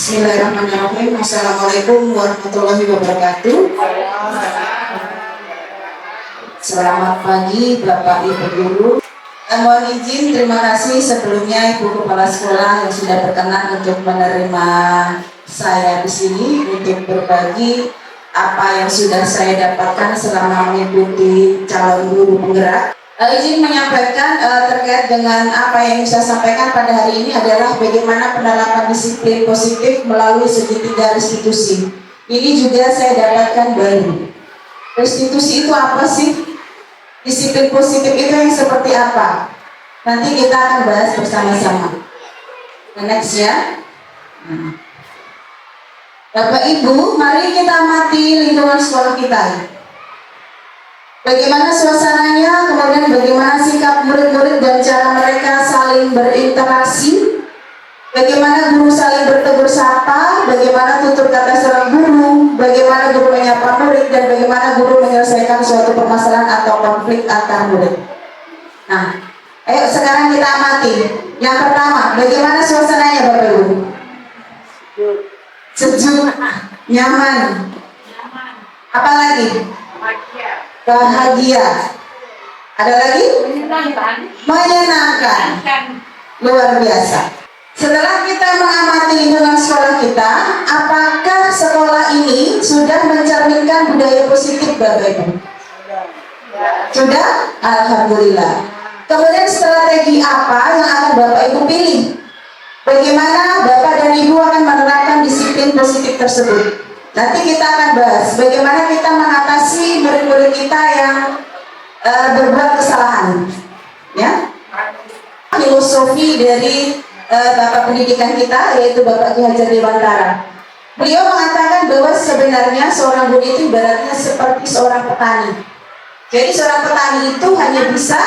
Bismillahirrahmanirrahim. Assalamualaikum warahmatullahi wabarakatuh. Selamat pagi Bapak Ibu Guru. Mohon izin, terima kasih sebelumnya Ibu Kepala Sekolah yang sudah berkenan untuk menerima saya di sini untuk berbagi apa yang sudah saya dapatkan selama mengikuti calon guru penggerak. Izin menyampaikan terkait dengan apa yang saya sampaikan pada hari ini adalah bagaimana penerapan disiplin positif melalui segitiga restitusi. Ini juga saya dapatkan baru. Restitusi itu apa sih? Disiplin positif itu yang seperti apa? Nanti kita akan bahas bersama-sama. Next ya. Bapak Ibu, mari kita amati lingkungan sekolah kita. Bagaimana suasananya, kemudian bagaimana sikap murid-murid dan cara mereka saling berinteraksi, bagaimana guru saling bertegur sapa, bagaimana tutur kata seorang guru, bagaimana guru menyapa murid, dan bagaimana guru menyelesaikan suatu permasalahan atau konflik antar murid. Nah, ayo sekarang kita amati. Yang pertama, bagaimana suasananya Bapak Ibu? Sejuk, nyaman. Apa lagi? Bahagia. Ada lagi? Menyenangkan. Luar biasa. Setelah kita mengamati lingkungan sekolah kita, apakah sekolah ini sudah mencerminkan budaya positif Bapak Ibu? Sudah? Alhamdulillah. Kemudian strategi apa yang akan Bapak Ibu pilih? Bagaimana Bapak dan Ibu akan menerapkan disiplin positif tersebut? Nanti kita akan bahas bagaimana kita mengatasi murid-murid kita yang berbuat kesalahan, ya. Filosofi dari Bapak pendidikan kita yaitu Bapak Ki Hajar Dewantara. Beliau mengatakan bahwa sebenarnya seorang guru itu ibaratnya seperti seorang petani. Jadi seorang petani itu hanya bisa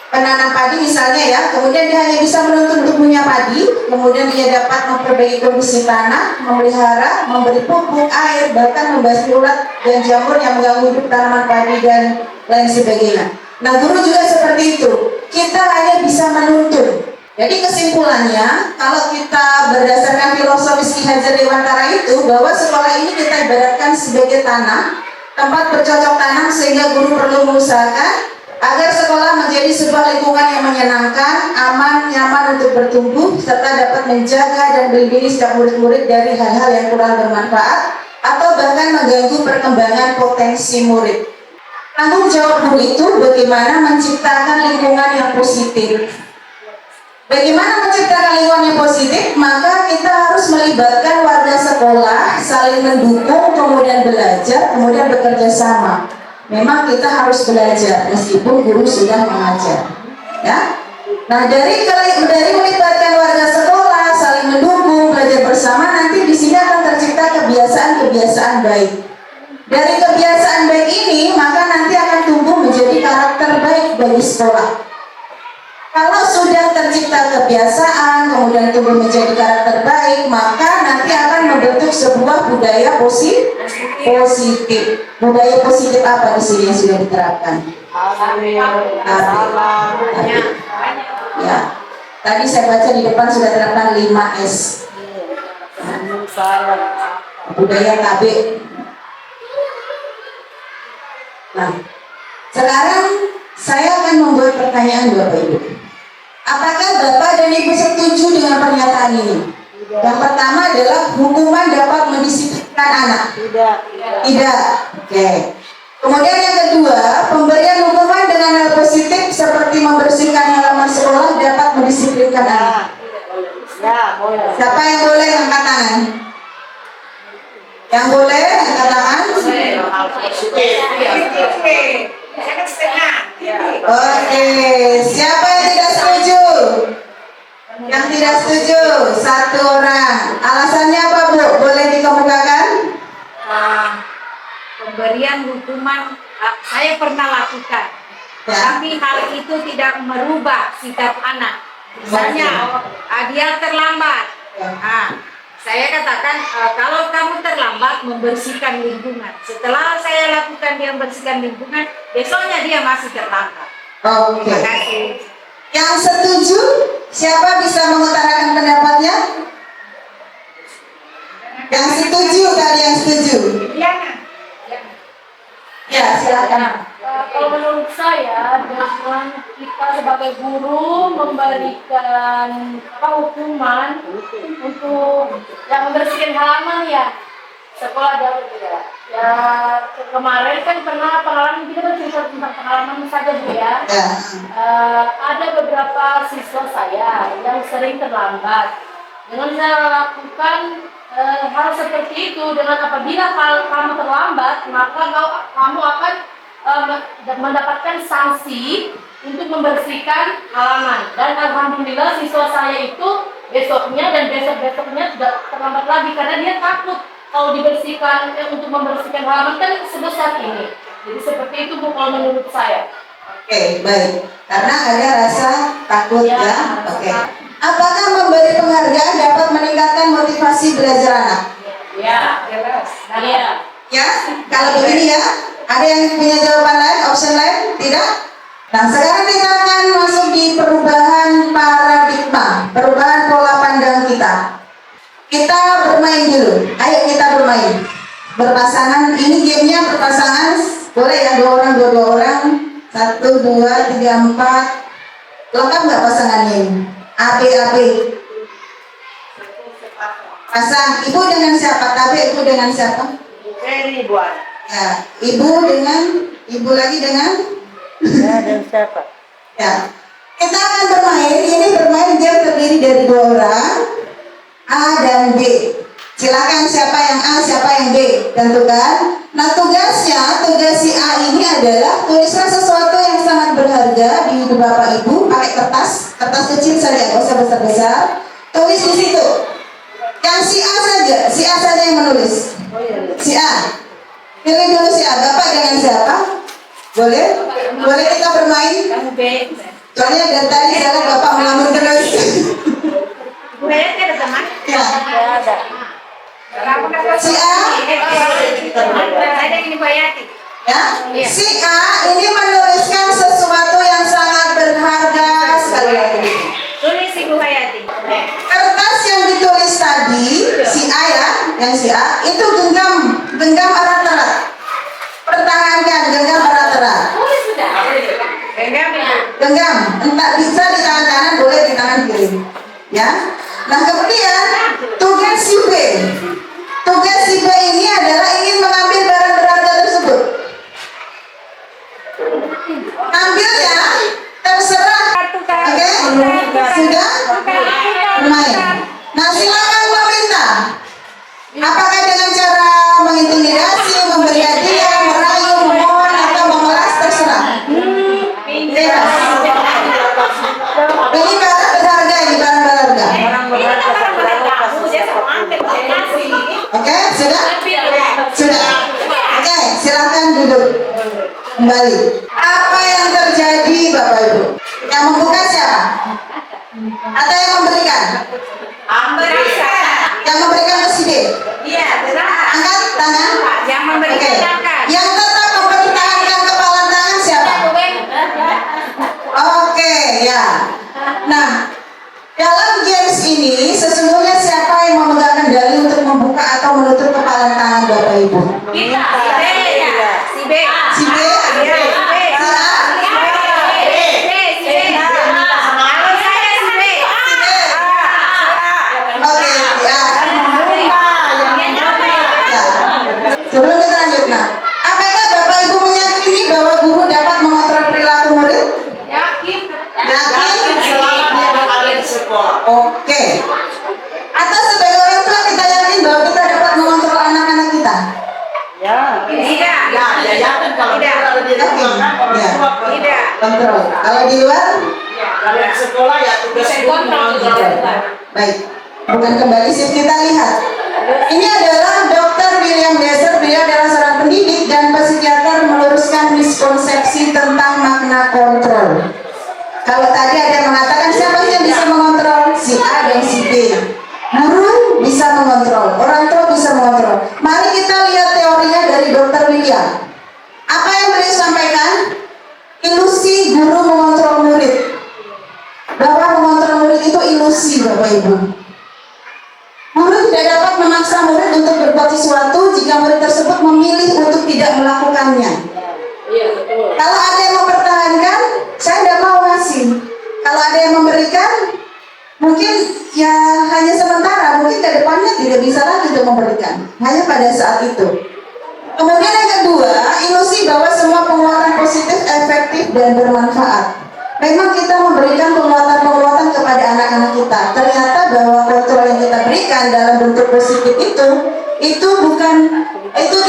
penanam padi misalnya ya, kemudian dia hanya bisa menuntun tumbuhnya padi, kemudian dia dapat memperbaiki kondisi tanah, memelihara, memberi pupuk, air, bahkan membasmi ulat dan jamur yang mengganggu hidup tanaman padi dan lain sebagainya. Nah, guru juga seperti itu. Kita hanya bisa menuntun. Jadi kesimpulannya, kalau kita berdasarkan filosofis Ki Hajar Dewantara itu, bahwa sekolah ini kita ibaratkan sebagai tanah, tempat bercocok tanam, sehingga guru perlu mengusahakan agar sekolah menjadi sebuah lingkungan yang menyenangkan, aman, nyaman untuk bertumbuh, serta dapat menjaga dan melindungi setiap murid-murid dari hal-hal yang kurang bermanfaat atau bahkan mengganggu perkembangan potensi murid. Tanggung jawab guru itu bagaimana menciptakan lingkungan yang positif. Bagaimana menciptakan lingkungan yang positif? Maka kita harus melibatkan warga sekolah, saling mendukung, kemudian belajar, kemudian bekerja sama. Memang kita harus belajar meskipun guru sudah mengajar, ya. Nah, dari melibatkan warga sekolah, saling mendukung, belajar bersama, nanti di sini akan tercipta kebiasaan-kebiasaan baik. Dari kebiasaan baik ini, maka nanti akan tumbuh menjadi karakter baik bagi sekolah. Kalau sudah tercipta kebiasaan, kemudian tumbuh menjadi karakter baik, maka nanti akan membentuk sebuah budaya positif. Budaya positif apa di sini yang sudah diterapkan? Ya. Tadi saya baca di depan sudah terapkan 5S. Budaya KB. Nah, sekarang saya akan membuat pertanyaan Bapak Ibu. Apakah Bapak dan Ibu setuju dengan pernyataan ini? Yang pertama adalah hukuman dapat mendisiplinkan anak. Tidak. Oke. Kemudian yang kedua, pemberian hukuman dengan hal positif seperti membersihkan halaman sekolah dapat mendisiplinkan anak. Siapa yang boleh angkat tangan? Yang boleh angkat tangan? Oke. Siapa yang tidak setuju? Yang tidak setuju, satu orang. Alasannya apa Bu? Boleh dikemukakan? Pemberian hukuman saya pernah lakukan, Ya. tapi hal itu tidak merubah sikap anak. Misalnya dia terlambat, saya katakan kalau kamu terlambat membersihkan lingkungan, setelah saya lakukan dia membersihkan lingkungan, besoknya dia masih terlambat. Oke. Terima kasih. Yang setuju, siapa bisa mengutarakan pendapatnya? Yang setuju tadi, yang setuju. Diana. Ya, silakan. Kalau menurut saya, dengan kita sebagai guru memberikan hukuman untuk yang membersihkan halaman ya sekolah jauh tidak. Ya kemarin kan pernah pengalaman kita bercerita tentang pengalaman saja Bu ya. Ya. Ada beberapa siswa saya yang sering terlambat. Dengan saya lakukan hal seperti itu, dengan apabila kamu terlambat, maka kamu akan mendapatkan sanksi untuk membersihkan halaman. Dan alhamdulillah siswa saya itu besoknya dan besok-besoknya tidak terlambat lagi karena dia takut kalau dibersihkan untuk membersihkan halaman kan sebesar ini. Jadi seperti itu Bu kalau menurut saya. Oke, baik. Karena ada rasa takut ya. Ya, Oke. Apakah memberi penghargaan dapat meningkatkan motivasi belajar anak? Ya, jelas. Iya. Ya, kalau begini ya, ada yang punya jawaban lain, option lain? Tidak? Nah, sekarang kita akan masuk di perubahan paradigma, perubahan pola pandang kita. Kita bermain dulu. Ayo kita bermain. Berpasangan, ini gamenya berpasangan. Boleh ya, 2 orang, 2 orang. 1, 2, 3, 4. Lengkap nggak pasangannya ini? AB. Pasang, ibu dengan siapa? KB, ibu dengan siapa? Ferry buat. Ya, ibu dengan, ibu lagi dengan? Dan siapa? Ya, kita akan bermain. Ini bermain game terdiri dari 2 orang, A dan B. Silakan siapa yang A, siapa yang B, tentukan. Nah, tugas si A ini adalah tulislah sesuatu yang sangat berharga di Bapak Ibu pakai kertas kecil saja, nggak usah besar-besar. Tulis di situ. Yang si A saja yang menulis. Si A. Pilih dulu si A. Bapak dengan siapa? Boleh? Boleh kita bermain? Kamu B. Soalnya dari tadi saya lihat Bapak melamun terus. Bu Hayati ada teman? Ya. Ada. Kamu kan Si A. Ada ini Bu Hayati. Ya. Si A ini menuliskan sesuatu yang sangat berharga sekali lagi. Tulis Ibu Hayati. Kertas yang ditulis tadi, si A ya, yang si A itu genggam erat-erat. Pertahankan, genggam erat-erat. Tulis sudah. Genggam Ibu. Genggam, entah bisa di tangan kanan, boleh di tangan kiri. Ya. Nah kemudian tugas si B. Tugas si B ini adalah ingin mengambil barang berharga tersebut. Ambil ya, terserah. Oke, sudah bermain. Nah silakan meminta. Apakah dengan cara mengintimidasi, memberi hadiah, merayu, memohon atau memeras, terserah. Bebas. Ini barang berharga, ini barang berharga. Oke, sudah? Sudah. Oke, silakan duduk kembali. Apa yang terjadi Bapak Ibu? Yang membuka siapa? Atau yang memberikan? Yang memberikan ke si B? Iya, benar. Angkat tangan. Yang Oke. memberikan angkat. Yang tetap mempertahankan kepalan tangan siapa? Oke, ya. Nah, dalam games ini sesungguhnya siapa yang memegang kendali untuk membuka atau menutup kepalan tangan Bapak Ibu? Kita. Si B. Si B? Si A? Oke, ya. Ya. Sebelum kita lanjut, nah, apakah Bapak Ibu meyakini bahwa guru dapat mengontrol perilaku murid? Yakin. Oke. Atau sebagai orang tua kita yakin bahwa kita dapat mengontrol anak-anak kita? Tidak. Yakin. Ya. Tidak. Kontrol. Kalau di luar? sekolah ya tugas Baik. Bukan kembali sih kita lihat. Ini adalah Dr. William Deser. Beliau adalah seorang pendidik dan psikiater meluruskan miskonsepsi tentang makna kontrol. Kalau tadi ada yang mengatakan siapa sih yang bisa mengontrol? Si A dan si B. Guru bisa mengontrol, orang tua bisa mengontrol. Mari kita lihat teorinya dari Dr. William. Apa yang beliau sampaikan? Ilusi guru mengontrol murid. Bahwa mengontrol murid itu ilusi, Bapak Ibu. Guru tidak dapat memaksa memaksa murid untuk berbuat sesuatu jika murid tersebut memilih untuk tidak melakukannya. Iya, betul. Kalau ada yang mempertahankan, saya tidak mau ngasih. Kalau ada yang memberikan, mungkin ya hanya sementara, mungkin ke depannya tidak bisa lagi untuk memberikan. Hanya pada saat itu. Kemudian yang kedua, ilusi bahwa semua penguatan positif efektif dan bermanfaat. Memang kita memberikan penguatan-penguatan kepada anak-anak kita. Ternyata bahwa kontrol yang kita berikan dalam bentuk positif itu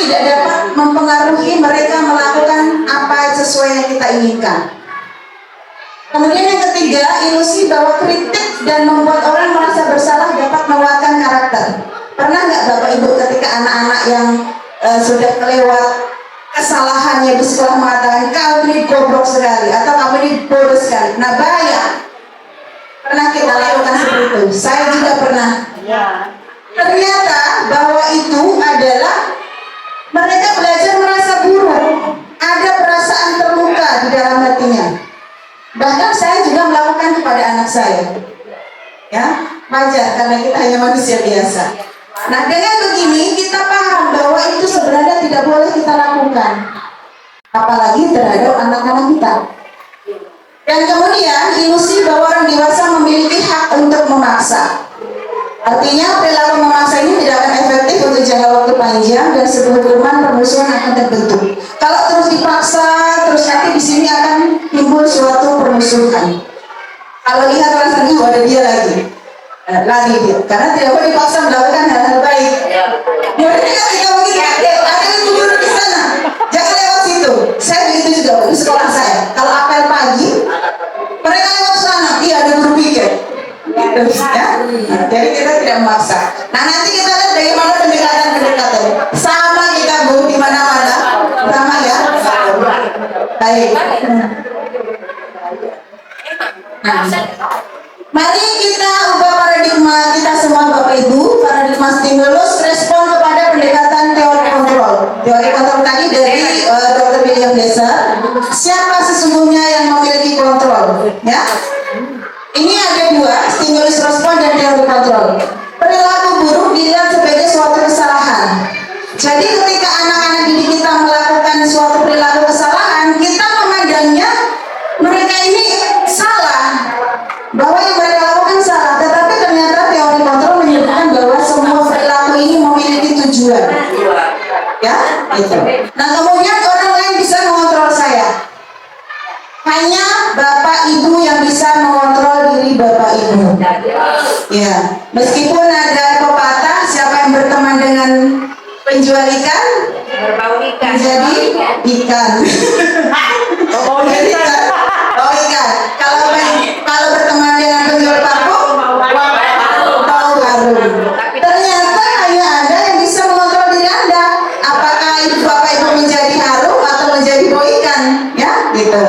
tidak dapat mempengaruhi mereka melakukan apa sesuai yang kita inginkan. Kemudian yang ketiga, ilusi bahwa kritik dan membuat orang merasa bersalah dapat menguatkan karakter. Pernah nggak Bapak Ibu ketika anak-anak yang sudah kelewat kesalahannya di sekolah mengatakan kamu ini goblok sekali atau kamu ini bodoh sekali? Nah bahaya. Pernah kita lakukan seperti itu. Saya juga pernah. Ternyata bahwa itu adalah mereka belajar merasa buruk. Ada perasaan terluka di dalam hatinya. Bahkan saya juga melakukan kepada anak saya. Ya, wajar karena kita hanya manusia biasa. Nah, dengan begini kita paham bahwa itu sebenarnya tidak boleh kita lakukan. Apalagi terhadap anak-anak kita. Dan kemudian ilusi bahwa orang dewasa memiliki hak untuk memaksa. Artinya perilaku memaksa ini tidak akan efektif untuk jangka waktu panjang dan sebuah hubungan permusuhan akan terbentuk. Kalau terus dipaksa, terus nanti di sini akan timbul suatu permusuhan. Kalau lihat orang sendiri, ada dia lagi dia, karena tidak boleh dipaksa melakukan hal-hal baik. Muridnya ketika begitu, ada ibu guru di sana, jangan lewat situ. Saya begitu juga di sekolah saya. Kalau apel pagi, mereka lewat sana, iya ada guru pikir. Gitu, ya. Nah, jadi kita tidak memaksa. Nah nanti kita lihat bagaimana pendekatan. Sama kita Bu di mana-mana, sama ya. Baik. Nah, mari kita ubah paradigma kita semua Bapak Ibu, paradigma stimulus respon kepada pendekatan teori kontrol. Teori kontrol tadi dari Dr. William Deser. Siapa sesungguhnya yang memiliki kontrol? Ya. Ini ada dua, stimulus respon dan teori kontrol. Perilaku buruk dilihat sebagai suatu kesalahan. Jadi ketika anak-anak didik kita melakukan suatu perilaku kesalahan, kita memandangnya mereka ini salah, bahwa yang mereka lakukan salah. Tetapi ternyata teori kontrol menyebutkan bahwa semua perilaku ini memiliki tujuan. Ya, itu. Nah kemudian orang lain bisa mengontrol saya. Hanya Bapak Ibu yang bisa mengontrol diri Bapak Ibu. Ya, meskipun ada pepatah siapa yang berteman dengan penjual ikan Berbau ikan. menjadi ikan. Oh ikan. Oh ikan. Kalau berteman dengan penjual parfum, bau harum. Ternyata hanya Anda yang bisa mengontrol diri Anda. Apakah Bapak Ibu menjadi harum atau menjadi bau ikan? Ya, gitu.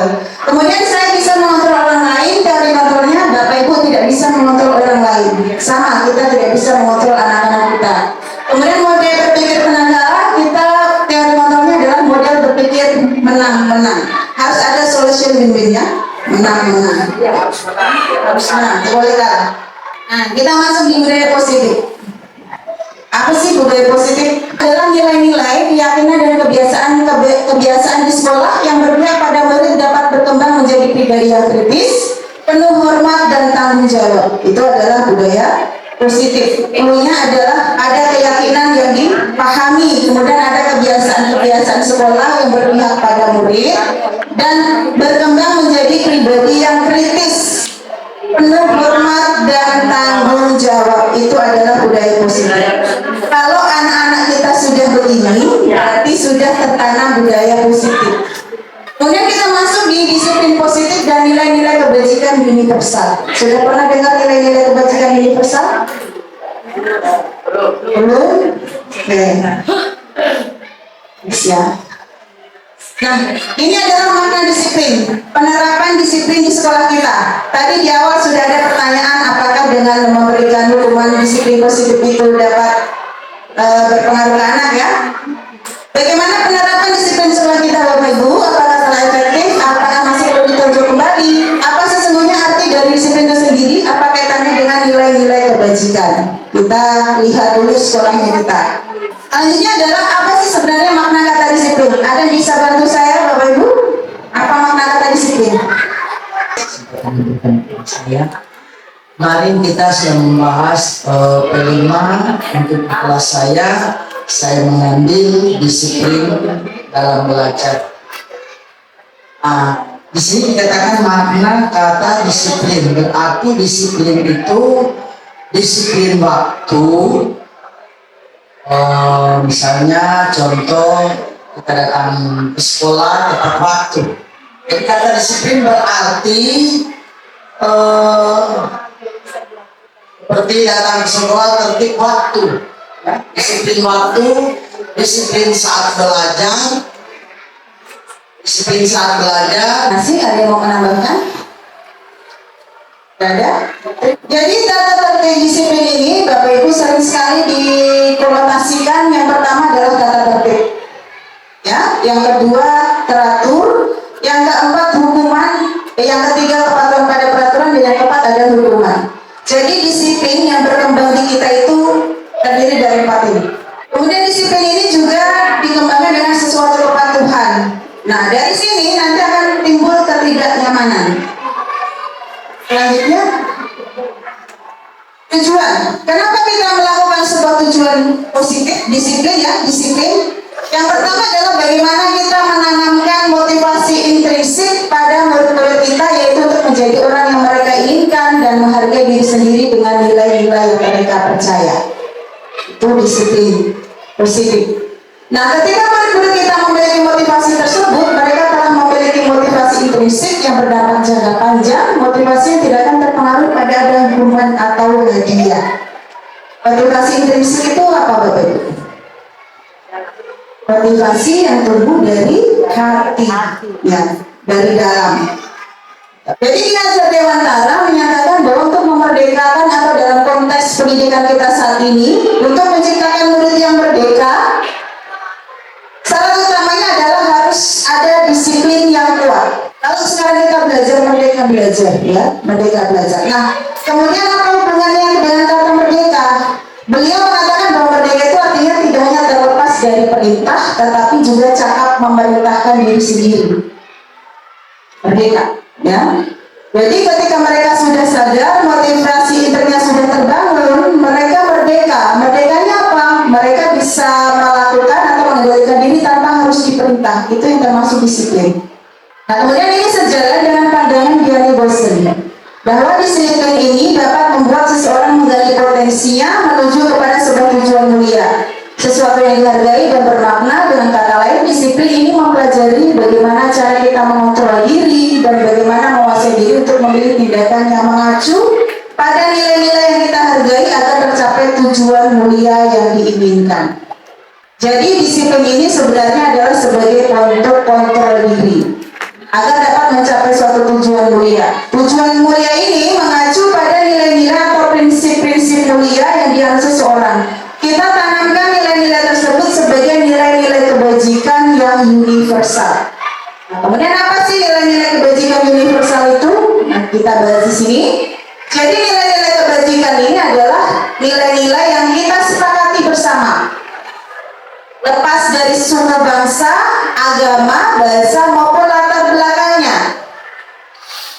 Kemudian saya bisa mengontrol orang lain, teori kontrolnya Bapak Ibu tidak bisa mengontrol orang lain. Sama, kita tidak bisa mengontrol anak-anak kita. Kemudian model berpikir penanggalan kita, teori kontrolnya adalah model berpikir menang-menang. Harus ada solution win-win ya, menang-menang. Harus menang, boleh kalah. Nah, kita masuk di budaya positif. Apa sih budaya positif? Adalah nilai-nilai, keyakinan dan kebiasaan di sekolah yang berpihak pada murid dapat berkembang menjadi pribadi yang kritis, penuh hormat dan tanggung jawab. Itu adalah budaya positif. Intinya adalah ada keyakinan yang dipahami, kemudian ada kebiasaan-kebiasaan sekolah yang berpihak pada murid dan berkembang menjadi pribadi yang kritis, penuh hormat dan tanggung jawab. Itu adalah budaya positif. Kalau anak-anak kita sudah begini, berarti sudah tertanam budaya positif. Kemudian kita masuk di disiplin positif dan nilai-nilai kebajikan universal. Sudah pernah dengar nilai-nilai kebajikan universal? Belum? Oke. Ya. Nah, ini adalah makna disiplin, penerapan disiplin di sekolah kita. Tadi di awal sudah ada pertanyaan apakah dengan memberikan hukuman disiplin positif itu dapat berpengaruh ke anak ya. Bagaimana penerapan disiplin sekolah kita Bapak Ibu? Apakah telah efektif? Apakah masih perlu ditinjau kembali? Apa sesungguhnya arti dari disiplin itu sendiri? Apa kaitannya dengan nilai-nilai kebajikan? Kita lihat lihat dulu sekolahnya kita. Selanjutnya adalah apa sih sebenarnya makna kata disiplin? Ada yang bisa bantu saya Bapak Ibu? Apa makna kata disiplin? Saya. Kemarin kita sudah membahas P5 untuk kelas saya mengambil disiplin dalam belajar. Di sini dikatakan makna kata disiplin, berarti disiplin itu disiplin waktu. Misalnya contoh kita datang ke sekolah tepat waktu. Jadi kata disiplin berarti seperti datang ke sekolah tertib waktu, ya. Disiplin waktu, disiplin saat belajar, Masih ada yang mau menambahkan? Tidak ada? Jadi tata tertib disiplin ini Bapak Ibu sering sekali dikonotasikan. Yang pertama adalah tata tertib, ya. Yang kedua teratur, yang keempat hukuman, yang ketiga kepatuhan pada peraturan, dan yang keempat ada hukuman. Jadi disiplin yang berkembang di kita itu terdiri dari 4 ini. Kemudian disiplin ini juga dikembangkan dengan sesuatu kepatuhan. Nah, dari sini nanti akan timbul ketidaknyamanan. Selanjutnya, tujuan. Kenapa kita melakukan sebuah tujuan positif, disiplin ya, disiplin? Yang pertama adalah bagaimana kita menanamkan motivasi intrinsik pada murid-murid kita, yaitu untuk menjadi orang yang mereka inginkan dan menghargai diri sendiri dengan nilai-nilai yang mereka percaya. Itu disiplin positif. Nah, ketika murid-murid kita memiliki motivasi tersebut, mereka telah memiliki motivasi intrinsik yang berdampak jangka panjang, motivasi yang tidak akan terpengaruh pada ada hukuman atau hadiah. Motivasi intrinsik itu apa Bapak Ibu? Motivasi yang tumbuh dari hati, ya, dari dalam. Jadi Ki Hajar Dewantara menyatakan bahwa untuk memerdekakan atau dalam konteks pendidikan kita saat ini, untuk menciptakan murid yang merdeka, salah utamanya adalah harus ada disiplin yang kuat. Kalau sekarang kita belajar merdeka belajar, ya, merdeka belajar. Nah, kemudian apa hubungannya dengan kata merdeka? Beliau mengatakan bahwa merdeka itu artinya tidak hanya terlepas dari perintah, tetapi juga cakap memerintahkan diri sendiri. Merdeka, ya. Jadi ketika mereka sudah sadar, motivasi internya sudah terbangun, mereka merdeka. Merdekanya apa? Mereka bisa melakukan atau mengendalikan diri tanpa harus diperintah. Itu yang termasuk disiplin. Nah, kemudian ini sejalan dengan pandangan Gianni Boston, bahwa disiplin ini dapat membuat seseorang menggali potensinya menuju kepada sebuah tujuan mulia, sesuatu yang dihargai dan bermakna. Dengan kata lain, disiplin ini mempelajari bagaimana cara kita mengontrol diri dan bagaimana menguasai diri untuk memilih tindakan yang mengacu pada nilai-nilai yang kita hargai agar tercapai tujuan mulia yang diinginkan. Jadi disiplin ini sebenarnya adalah sebagai untuk kontrol diri agar dapat mencapai suatu tujuan mulia. Tujuan mulia ini mengacu pada nilai-nilai atau prinsip-prinsip mulia yang dianut seseorang. Kita tanamkan nilai-nilai tersebut sebagai nilai-nilai kebajikan yang universal. Nah, kemudian apa sih nilai-nilai kebajikan universal itu? Nah, kita bahas di sini. Jadi nilai-nilai kebajikan ini adalah nilai-nilai yang kita sepakati bersama, lepas dari suku bangsa, agama, bahasa maupun latar belakangnya.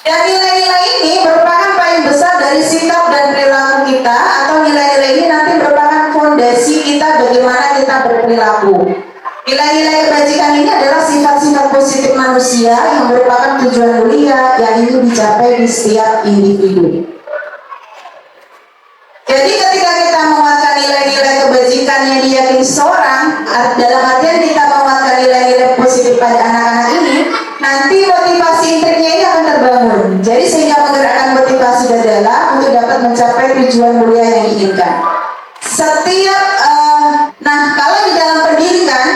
Dan nilai-nilai ini merupakan payung besar dari sikap dan perilaku kita, atau nilai-nilai ini nanti merupakan fondasi kita bagaimana kita berperilaku. Nilai-nilai kebajikan ini adalah sifat-sifat positif manusia yang merupakan tujuan mulia yang ingin dicapai di setiap individu. Jadi ketika kita menguatkan nilai-nilai kebajikan yang diyakini seorang, dalam artian kita menguatkan nilai-nilai positif pada anak-anak ini, nanti motivasi intriknya ini akan terbangun. Jadi sehingga menggerakkan motivasi dari dalam untuk dapat mencapai tujuan mulia yang diinginkan. Nah, kalau di dalam pendidikan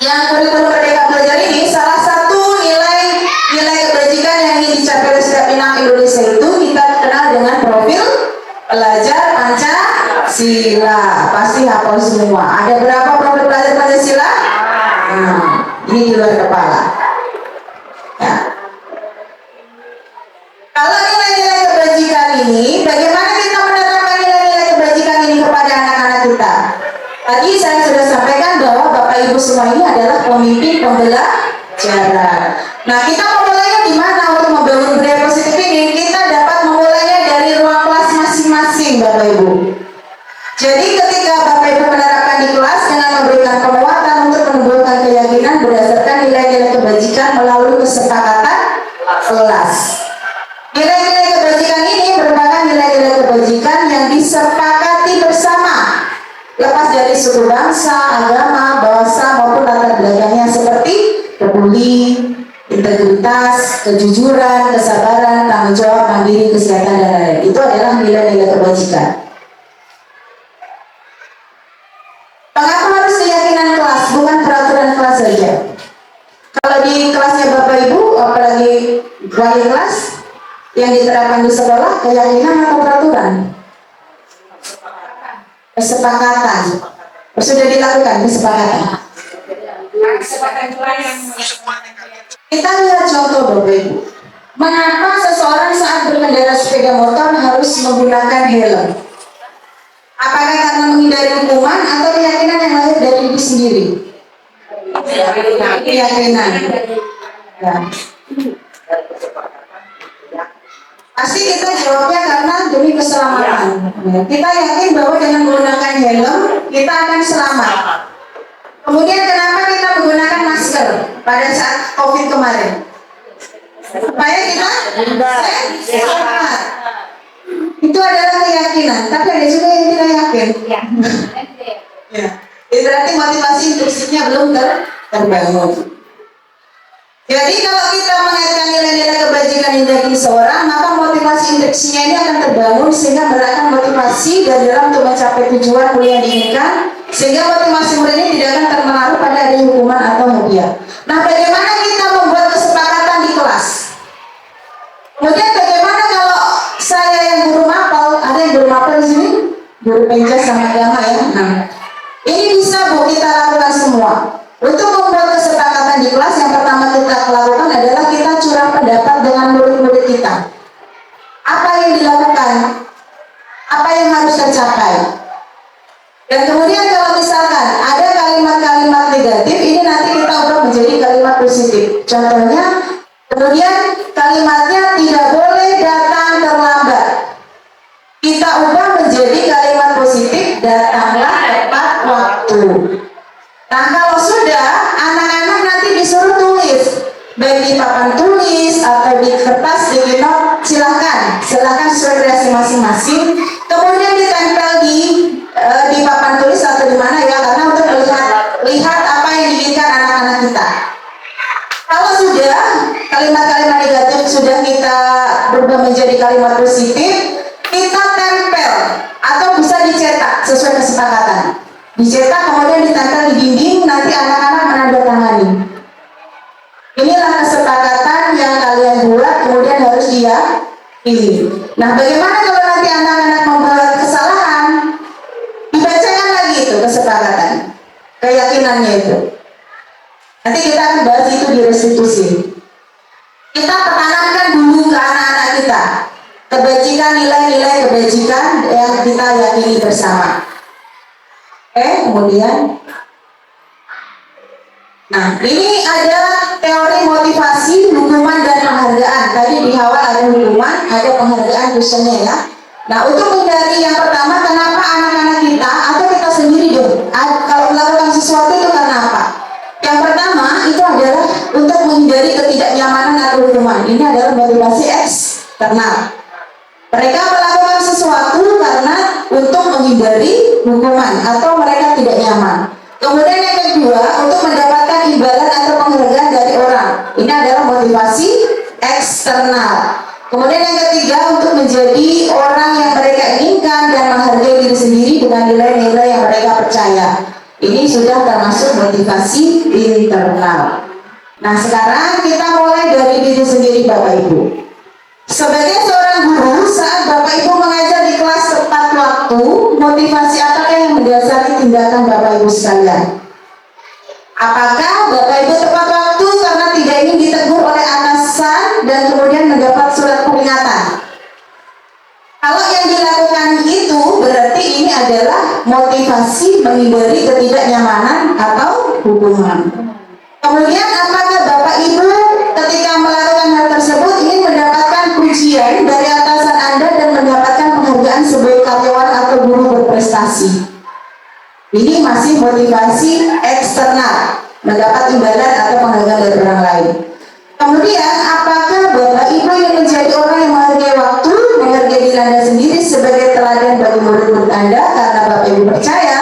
yang kurikulum Merdeka Belajar ini, salah satu nilai kebajikan yang ingin dicapai oleh setiap anak Indonesia itu kita kenal dengan profil pelajar Pancasila. Pasti hafal semua. Ada berapa profil pelajar Pancasila? Nah, ini di luar kepala. Ya. Kalau nilai-nilai kebajikan ini, bagaimana kita menetapkan nilai-nilai kebajikan ini kepada pemimpin pembelajaran. Nah, kita memulainya di mana untuk membangun budaya positif ini? Kita dapat memulainya dari ruang kelas masing-masing, Bapak Ibu. Jadi ketika Bapak Ibu menerapkan di kelas dengan memberikan penguatan untuk menumbuhkan keyakinan berdasarkan nilai-nilai kebajikan melalui kesepakatan kelas. Nilai-nilai kebajikan ini merupakan nilai-nilai kebajikan yang disepakati bersama, lepas dari suku bangsa, agama, bahasa maupun latar belakangnya seperti peduli, integritas, kejujuran, kesabaran, tanggung jawab, mandiri, kesehatan, dan lain-lain. Itu adalah nilai-nilai kebajikan. Mengapa harus keyakinan kelas, bukan peraturan kelas saja? Kalau di kelasnya Bapak Ibu, apalagi wali kelas, yang diterapkan di sekolah, keyakinan atau peraturan? Kesepakatan. Sudah dilakukan kesepakatan. Kita lihat contoh Bapak Ibu. Mengapa seseorang saat berkendara sepeda motor harus menggunakan helm? Apakah karena menghindari hukuman atau keyakinan yang lahir dari diri sendiri? Keyakinan. Ya. Pasti kita jawabnya karena demi keselamatan. Kita yakin bahwa dengan menggunakan helm kita akan selamat. Kemudian kenapa kita menggunakan masker pada saat COVID kemarin? Supaya kita selamat. Itu adalah keyakinan, tapi ada juga yang tidak yakin. Ya. Berarti motivasi instruksinya belum terbangun. Jadi kalau kita mengaitkan nilai-nilai kebajikan di diri seorang, maka motivasi instruksinya ini akan terbangun sehingga berakan motivasi dan dalam untuk mencapai tujuan mulia yang diinginkan, sehingga motivasi mulia ini tidak akan terpengaruh pada adanya hukuman atau hadiah. Nah, bagaimana kita membuat kesepakatan di kelas? Kemudian bagaimana kalau saya yang guru mapel, ada yang guru mapel di sini, guru penjas sama agama ya. Nah, ini bisa Bu kita lakukan semua. Untuk membuat kesepakatan di kelas, yang pertama kita lakukan adalah kita curah pendapat dengan murid-murid kita. Apa yang dilakukan? Apa yang harus tercapai? Dan kemudian kalau misalkan ada kalimat-kalimat negatif, ini nanti kita ubah menjadi kalimat positif. Contohnya, kemudian kalimatnya tidak boleh datang terlambat. Kita ubah menjadi kalimat positif, datanglah tepat waktu. Nah, kalau sudah, anak-anak nanti disuruh tulis, baik di papan tulis atau di kertas, di not, silahkan sesuai kreasi masing-masing. Kemudian ditempel di papan tulis atau di mana ya, karena untuk lihat apa yang diinginkan anak-anak kita. Kalau sudah kalimat-kalimat negatif sudah kita berubah menjadi kalimat positif, kita tempel atau bisa dicetak sesuai kesepakatan. Dicetak kemudian ditempel di dinding, nanti anak-anak menandatangani. Inilah kesepakatan yang kalian buat, kemudian harus dia pilih. Nah, bagaimana kalau nanti anak-anak membuat kesalahan? Dibacakan lagi itu kesepakatan, keyakinannya itu. Nanti kita akan bahas itu di restitusi. Kita pertanamkan dulu ke anak-anak kita kebajikan, nilai-nilai kebajikan yang kita yakini bersama. Kemudian, nah ini ada teori motivasi, hukuman dan penghargaan. Tadi di awal ada hukuman, ada penghargaan dosennya ya. Nah, untuk menghindari yang pertama, kenapa anak-anak kita atau kita sendiri dong, kalau melakukan sesuatu itu karena apa? Yang pertama itu adalah untuk menghindari ketidaknyamanan atau hukuman. Ini adalah motivasi eksternal. Mereka melakukan sesuatu karena untuk menghindari hukuman atau mereka tidak nyaman. Kemudian yang kedua, untuk mendapatkan imbalan atau penghargaan dari orang. Ini adalah motivasi eksternal. Kemudian yang ketiga, untuk menjadi orang yang mereka inginkan dan menghargai diri sendiri dengan nilai-nilai yang mereka percaya. Ini sudah termasuk motivasi internal. Nah, sekarang kita mulai dari diri sendiri Bapak Ibu. Sebagai seorang guru, saat Bapak Ibu mengajar di kelas tepat waktu, motivasi apakah yang mendasari tindakan Bapak Ibu sekalian? Apakah Bapak Ibu tepat waktu karena tidak ingin ditegur oleh atasan dan kemudian mendapat surat peringatan? Kalau yang dilakukan itu berarti ini adalah motivasi menghindari ketidaknyamanan atau hukuman. masih motivasi eksternal, mendapat imbalan atau penghargaan dari orang lain. Kemudian, apakah Bapak Ibu yang menjadi orang yang menghargai waktu, menghargai diri Anda sendiri sebagai teladan bagi murid-murid Anda, karena Bapak Ibu percaya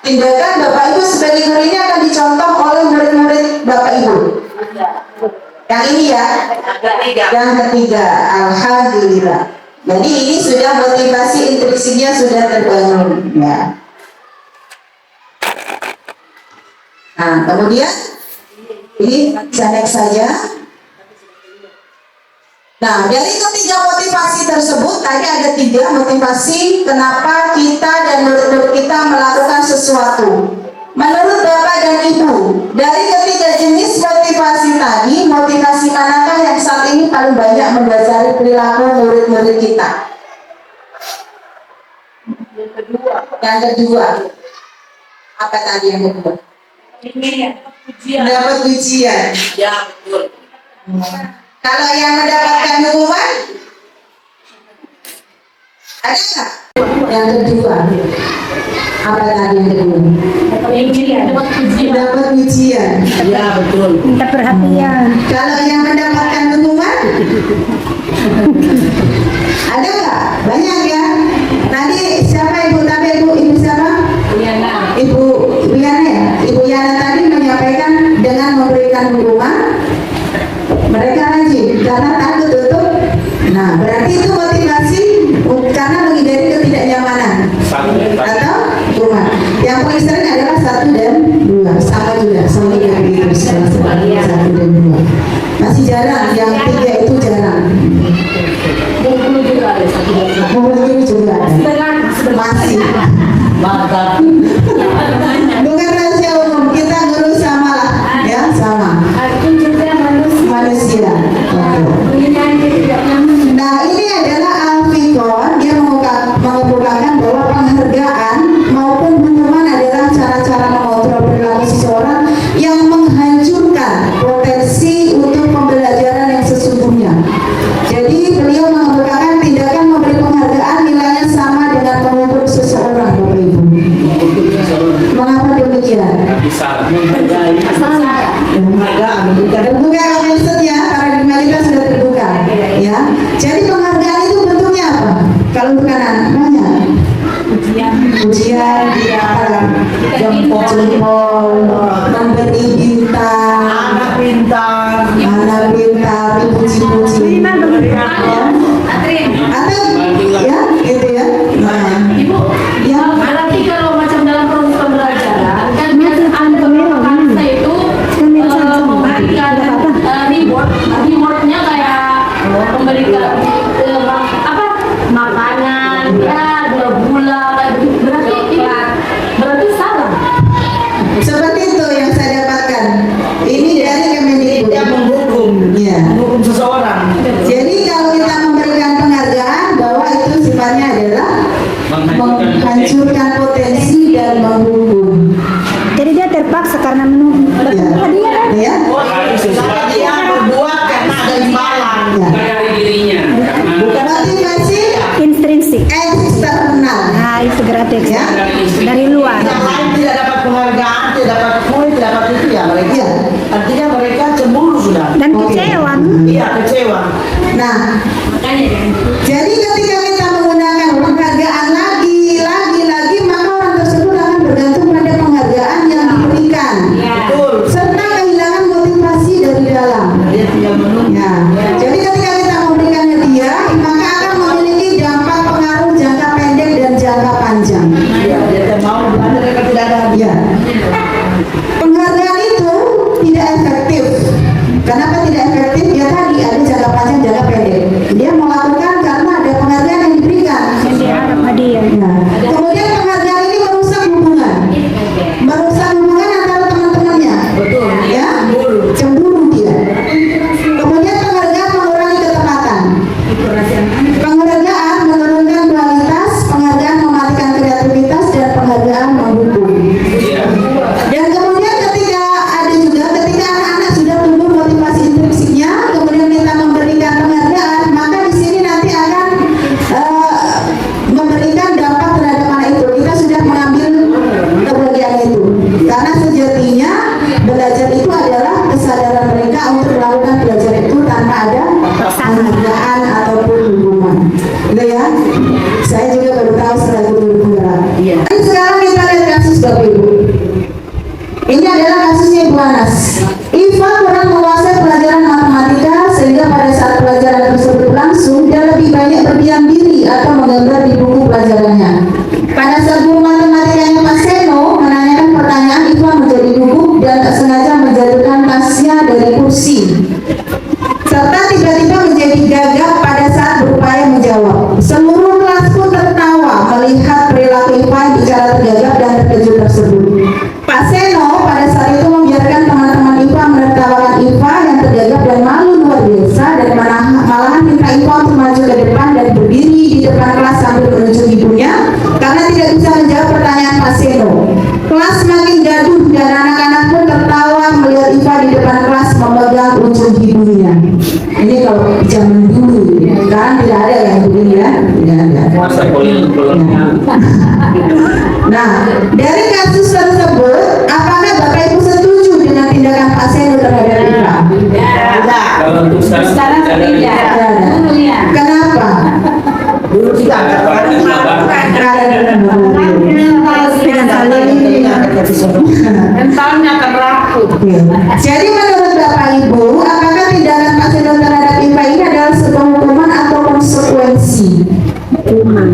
tindakan Bapak Ibu sebagai guru ini akan dicontoh oleh murid-murid Bapak Ibu. Yang ini ya, yang ketiga, alhamdulillah. Jadi ini sudah motivasi intriksinya sudah terbangun ya. Nah, kemudian ini bisa next saja. Nah, dari ketiga motivasi tersebut, tadi ada 3 motivasi kenapa kita dan murid-murid kita melakukan sesuatu. Menurut Bapak dan Ibu, dari ketiga jenis motivasi tadi, motivasi manakah yang saat ini paling banyak mendasari perilaku murid-murid kita? Yang kedua. Apa tadi yang kedua? Dapat pujian. Ya, betul. Kalau yang mendapatkan hukuman, ada nggak? Yang kedua, apa tadi yang kedua? Dapat pujian. Ya, betul. Minta perhatian. Kalau yang mendapatkan hukuman, ada nggak? Banyak ya. Tadi siapa ibu? Tapi ibu siapa? Ibu Yana ya. Ibu Yana tadi menyampaikan dengan memberikan hukuman, mereka rajin karena takut tutup. Nah, berarti itu motivasi karena menghindari ketidaknyamanan atau hukuman. Yang paling sering adalah 1 dan 2, sama juga, sama juga begitu. 1 dan 2. Masih jarang, yang 3 itu jarang. Bengkulu juga ada 1 dan 2. Mungkin juga masih. Mantap. Bukan rahasia umum, kita guru sama lah, ya sama. Aku juga Manusia. Nah, ini adalah Alfikon, dia mengemukakan bahwa penghargaan maupun hukuman adalah cara-cara mengontrol perilaku seseorang yang menghancurkan potensi untuk pembelajaran yang sesungguhnya. Jadi beliau mengemukakan tindakan memberi penghargaan nilainya sama dengan mengukur seseorang, Bapak Ibu. Mengapa demikian? Terbuka maksudnya paradigma kita sudah terbuka ya. Jadi penghargaan itu bentuknya apa? Kalau untuk anak-anak namanya pujian, jempol, memberi bintang, anak pintar, dipuji-puji atau ya gitu ya. Ibu, Ya, berarti kalau macam dalam proses pembelajaran kan ada itu memberikan rewardnya kayak memberikan apa makanan ya 2 bulan kayak begitu. berarti salah. seperti itu yang saya dapatkan. Ini dari Kemendikbud. Dia menghukum, Ya. menghukum seseorang. Jadi kalau kita memberikan penghargaan bahwa itu sifatnya adalah menghancurkan potensi dan menghukum. Jadi dia terpaksa karena hadiah. Ya. Dia berbuat karena ada imbalan. Ya. dari dirinya Bukan motivasi Intrinsik. eksternal. Nah, itu gratis. Ya. Dari luar. Yang lain tidak dapat penghargaan, tidak dapat poin, tidak dapat itu ya mereka. Iya. Artinya mereka cemburu sudah. Dan Oke. kecewa. Iya, kecewa. Nah, jadi ketika kita menggunakan penghargaan lagi, maka orang tersebut akan bergantung pada penghargaan yang diberikan, Betul. serta kehilangan motivasi dari dalam. Dia tinggal menunggu. Ya. Jadi ketika kita memberikan hadiah, maka akan memiliki dampak pengaruh jangka pendek dan jangka panjang. Iya, dia tidak mau belajar mereka tidak ada hadiah. Ya. Penghargaan itu tidak efektif. Kenapa tidak efektif? Ya tadi ada jangka panjang, jangka pendek. Dia melakukan karena ada penghargaan penghargaan ataupun hukuman. Gitu ya. Saya juga baru tahu setelah ikut berkurang. Iya. Sekarang kita lihat kasus Bapak Ibu. Ini adalah kasusnya Ibu Anas. Iva kurang menguasai pelajaran matematika sehingga pada saat pelajaran tersebut berlangsung dia lebih banyak berdiam diri atau menggambar di buku pelajarannya. Pada saat guru matematikanya Pak Seno menanyakan pertanyaan, Iva menjadi gugup dan tak sengaja menjatuhkan tasnya dari kursi. Serta tiba-tiba menjadi gagap pada saat berupaya menjawab. Seluruh kelas pun tertawa melihat perilaku Iva yang bicara tergagap dan terkejut tersebut. Pak Seno pada saat itu membiarkan teman-teman Iva menertawakan Iva yang tergagap dan malu luar biasa dan malahan minta Iva untuk maju ke depan dan berdiri di depan kelas sambil menunjuk ibunya karena tidak bisa menjawab pertanyaan Pak Seno. Kelas semakin gaduh dan anak-anak pun tertawa melihat Iva di depan kelas memegang ujung ibunya. Ini kalau zaman dulu kan tidak ada yang begini ya, tidak ada. Nah, dari kasus tersebut, apakah Bapak Ibu setuju dengan tindakan Pak Seno terhadap Iva? Tidak. Kalau untuk Sekarang tidak. Tidak. Kenapa? Dulu kita ada Mentalnya terlaku. Jadi menurut Bapak Ibu, apakah tindakan Pak Seno terhadap Iva ini adalah sebuah hukuman atau konsekuensi? Hukuman.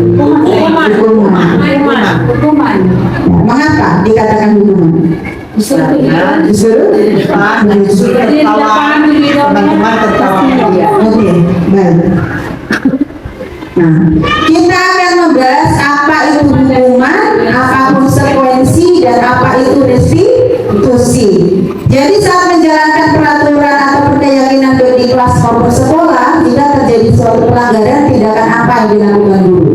Mengapa dikatakan hukuman? Disuruh? teman-teman tertawa dia. Oke, baik. Nah, kita akan membahas apa itu hukuman, apa konsekuensi, dan apa itu restitusi. Jadi saat menjalankan peraturan atau keyakinan baik di kelas maupun sekolah, jika terjadi suatu pelanggaran, tindakan apa yang dilakukan dulu?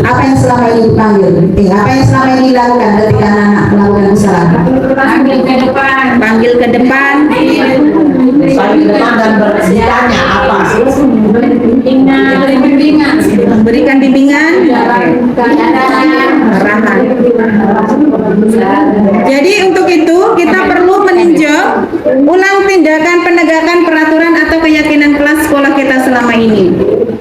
Apa yang selama ini dipanggil? Apa yang selama ini dilakukan ketika anak melakukan kesalahan? Panggil ke depan. Panggil ke depan. Saling ke depan dan ditanya apa? Memberikan bimbingan, arahan. Jadi untuk itu kita perlu meninjau ulang tindakan penegakan peraturan atau keyakinan kelas sekolah kita selama ini.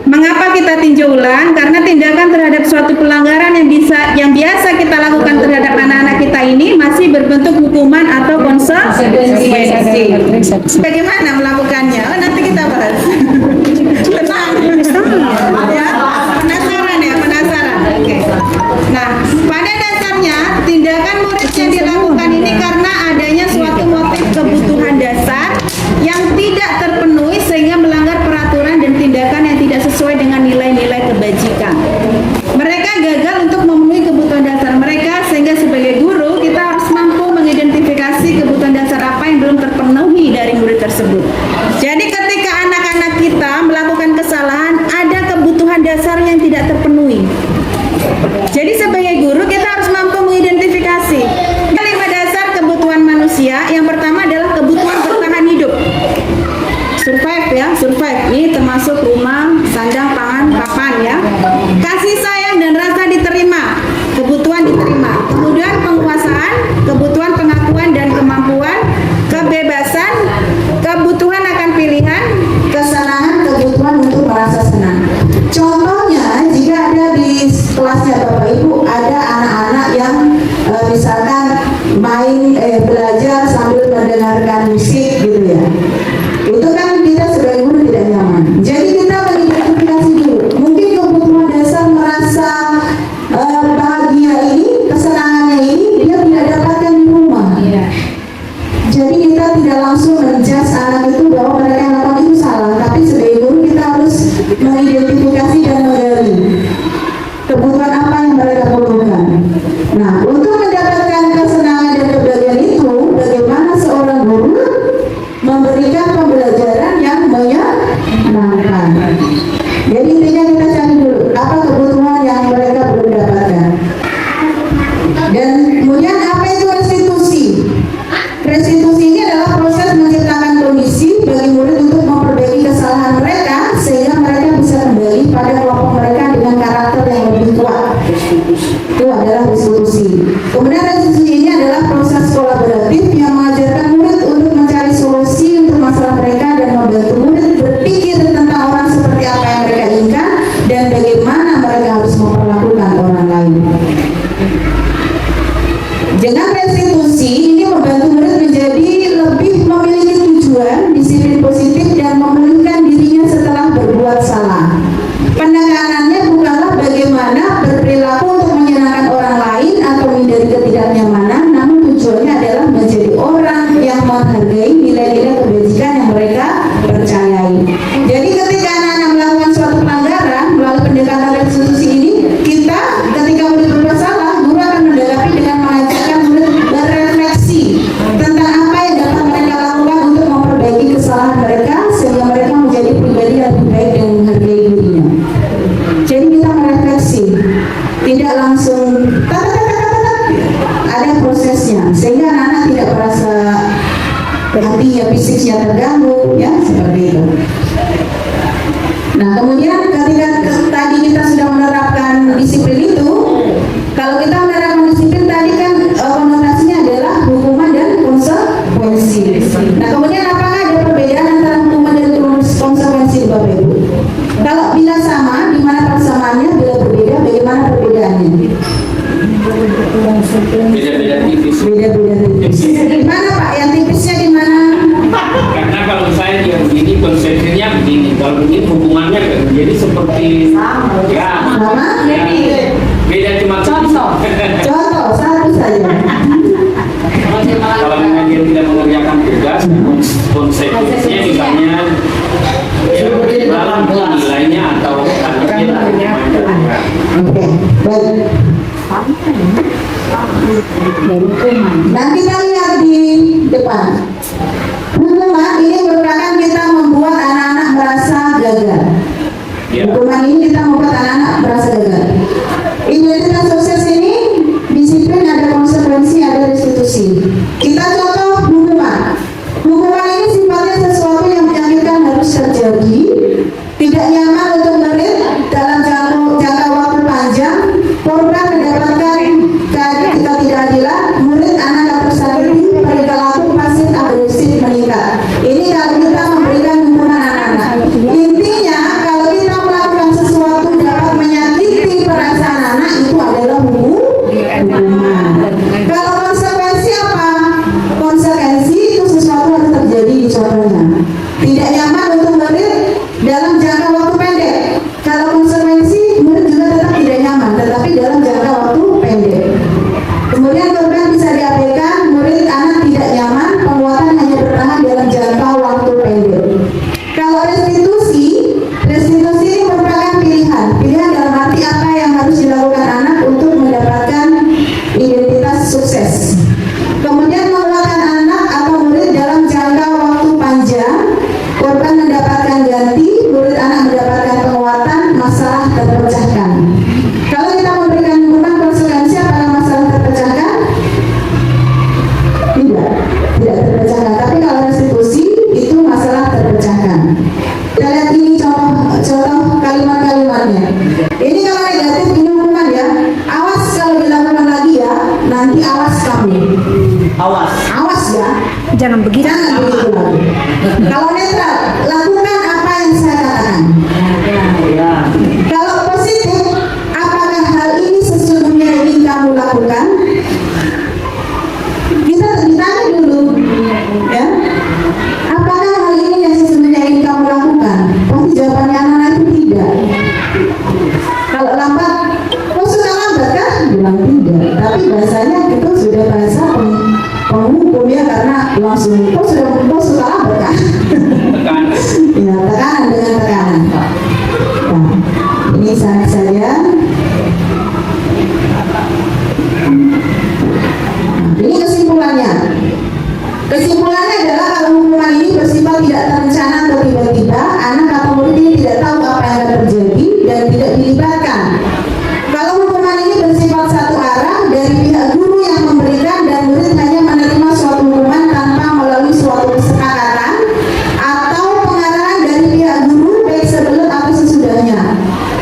Mengapa kita tinjau ulang? Karena tindakan terhadap suatu pelanggaran yang biasa kita lakukan terhadap anak-anak kita ini masih berbentuk hukuman atau konsekuensi. Bagaimana melakukannya? Oh, nanti kita bahas. Tenang. Ya, penasaran ya, penasaran. Oke. Nah, pada dasarnya tindakan murid yang dilakukan ini karena adanya suatu motif kebutuhan dasar yang tidak terpenuhi sehingga melanggar peraturan dan tindakan yang tidak sesuai dengan nilai-nilai kebajikan. Mereka gagal untuk memenuhi kebutuhan dasar mereka sehingga sebagai guru kita harus mampu mengidentifikasi kebutuhan dasar apa yang belum terpenuhi dari murid tersebut. Jadi ketika anak-anak kita melakukan kesalahan, ada kebutuhan dasar yang tidak terpenuhi. Jadi sebagai guru kita harus mampu mengidentifikasi 5 dasar kebutuhan manusia. Yang pertama adalah kebutuhan bertahan hidup. Survive ya, survive. Ini termasuk rumah, sandang, pangan, papan ya. Kasih sayang dan rasa diterima, kebutuhan diterima. Kemudian penguasaan, kebutuhan pengakuan dan kemampuan, kebebasan, kebutuhan akan pilihan, kesenangan, kebutuhan untuk merasa senang. Contohnya, jika ada di kelasnya Bapak Ibu ada anak-anak yang misalkan belajar sambil mendengarkan musik gitu ya. Itu kan kita sebagai guru tidak nyaman. Jadi kita mengidentifikasi dulu. Mungkin kebutuhan dasar merasa bahagia ini, kesenangannya ini dia tidak dapatkan di rumah. Jadi kita tidak langsung menjudge anak itu bahwa mereka yang lakukan itu salah. Tapi sebagai guru kita harus mengidentifikasi dan menggali kebutuhan apa yang mereka butuhkan. Nah, untuk mendapatkan kesenangan dan kebahagiaan itu, bagaimana seorang guru memberikan kondisinya fisiknya terganggu, ya seperti itu. Nah, kemudian ketika tadi kita sudah menerapkan disiplin itu, kalau kita menerapkan disiplin tadi kan konotasinya adalah hukuman dan konsekuensi. Nah, kemudian apakah ada perbedaan antara hukuman dan konsekuensi, Bapak Ibu? Kalau bila sama, di mana persamaannya? Bila berbeda, bagaimana perbedaannya? Beda-beda tipis. Beda-beda tipis. Di mana Pak? Yang tipisnya di mana? Karena kalau saya dia begini, konsepsinya begini. Kalau begini hukumannya kan jadi seperti ya. Sama? Ya, beda cuma Contoh. Contoh satu saja. kalau memang dia tidak mengerjakan tugas, konsekuensinya misalnya nilainya atau targetnya. Oke, baik. Nah, kita lihat di depan. Hukuman ini merupakan kita membuat anak-anak merasa gagal. Hukuman ini kita membuat anak-anak merasa gagal. Identitas sukses ini disiplin, ada konsekuensi, ada restitusi. Kita contoh hukuman. Hukuman ini sifatnya sesuatu yang menyakitkan harus terjadi, tidak nyaman untuk murid dalam jangka waktu panjang, korban mendapatkan ketidakadilan, murid anak yang tersakiti, perilaku pasif agresif meningkat. Ini kalau kita memberikan hukuman anak-anak. Intinya kalau kita melakukan sesuatu dapat menyakiti perasaan anak, itu adalah hukuman. Kalau konsekuensi apa? Konsekuensi itu sesuatu yang terjadi di contohnya. Tidak nyaman untuk murid dalam jangka waktu pendek. Kalau konsekuensi murid juga tetap tidak nyaman, tetapi dalam jangka waktu pendek. Kemudian korban bisa diabaikan, murid anak tidak nyaman, penguatan hanya bertahan dalam jangka waktu pendek. Kalau restitusi ini merupakan pilihan. Pilihan dalam arti apa yang harus dilakukan anak untuk mendapatkan identitas sukses. Kemudian menguatkan anak atau murid dalam jangka waktu panjang, korban mendapatkan ganti, murid anak mendapatkan penguatan, masalah terpecahkan. Kalau kita memberikan hukuman konsekuensi, apakah masalah terpecahkan? Tidak terpecahkan. Tapi kalau restitusi itu masalah terpecahkan. Kita lihat ini contoh kalimat-kalimatnya. Ini kalau negatif ini hukuman ya. Awas kalau dilakukan lagi ya. Nanti awas kamu. Awas ya. Jangan begitu. Jangan begitu lagi. Kalau netral, lakukan apa yang saya katakan. Kalau positif, apakah hal ini sesungguhnya ingin kamu lakukan? Kita ditanya dulu, ya. Apakah hal ini yang sesungguhnya ingin kamu lakukan? Pasti jawabannya anak-anak itu tidak. Kalau lambat, kok suka lambat kan? Bilang tidak. Tapi bahasanya itu sudah bahasa penghukum ya, karena langsung kok suka lambat kan? Ya, tekanan dengan tekanan. Nah, ini saran saya. Ini kesimpulannya. Kesimpulannya adalah kalau hukuman ini bersifat tidak terencana atau tiba-tiba, anak atau murid ini tidak tahu apa yang akan terjadi dan tidak dilibatkan. Kalau hukuman ini bersifat satu arah dari pihak guru yang memberikan dan murid hanya menerima suatu hukuman tanpa melalui suatu kesepakatan atau pengarahan dari pihak guru baik sebelum atau sesudahnya.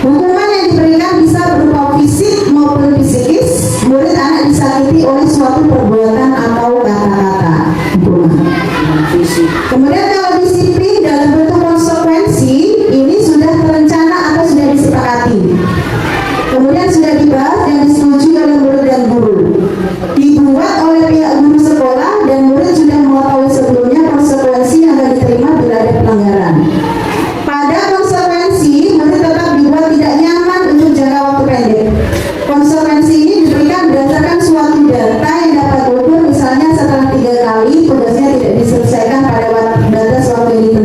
Hukuman yang diberikan bisa berupa fisik maupun psikis. Murid anak disakiti oleh suatu perbuatan atau kata-kata. Kemudian kalau disiplin dalam bentuk konsekuensi, ini sudah terencana atau sudah disepakati. Kemudian sudah dibahas dan disetujui oleh murid dan guru. Dibuat oleh pihak guru sekolah dan murid sudah mengetahui sebelumnya konsekuensi yang akan diterima bila ada pelanggaran. Pada konsekuensi, murid tetap dibuat tidak nyaman untuk jangka waktu pendek. Konsekuensi ini diberikan berdasarkan suatu data yang dapat diukur, misalnya setelah 3 kali tugasnya tidak diselesaikan pada batas waktu yang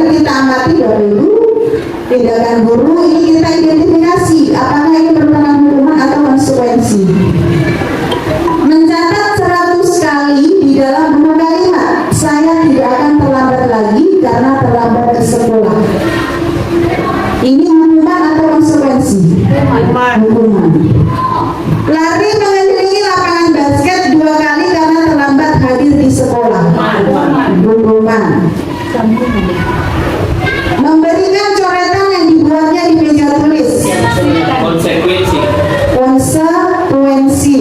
Mari kita amati dahulu tindakan guru ini, kita identifikasi apakah ini merupakan hukuman atau konsekuensi. Mencatat 100 kali di dalam buku kalimat, saya tidak akan terlambat lagi karena terlambat ke sekolah. Ini hukuman atau konsekuensi? Hukuman. Lari mengelilingi lapangan basket 2 kali karena terlambat hadir di sekolah. Hukuman. Memberikan coretan yang dibuatnya di meja tulis. Konsekuensi. Konsekuensi.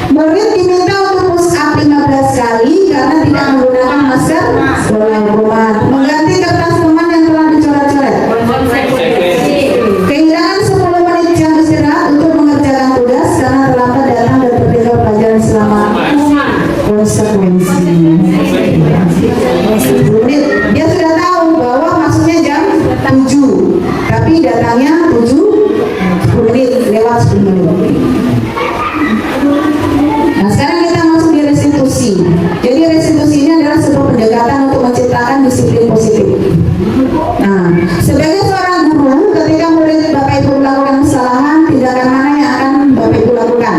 Murid diminta untuk push up 15 kali karena tidak menggunakan masker sekolah. Hukuman. Mengganti kertas teman yang telah dicoret-coret. Konsekuensi. Kehilangan 10 menit jam istirahat untuk mengerjakan tugas karena terlambat datang dan tertinggal pelajaran selama. Konsekuensi. 10 menit. Dia sudah tahu bahwa maksudnya jam 7, tapi datangnya 10 menit, lewat 10 menit. Nah, sekarang kita masuk di restitusi. Jadi restitusi ini adalah sebuah pendekatan untuk menciptakan disiplin positif. Nah, sebagai seorang guru, ketika murid Bapak Ibu melakukan kesalahan, tindakan mana yang akan Bapak Ibu lakukan?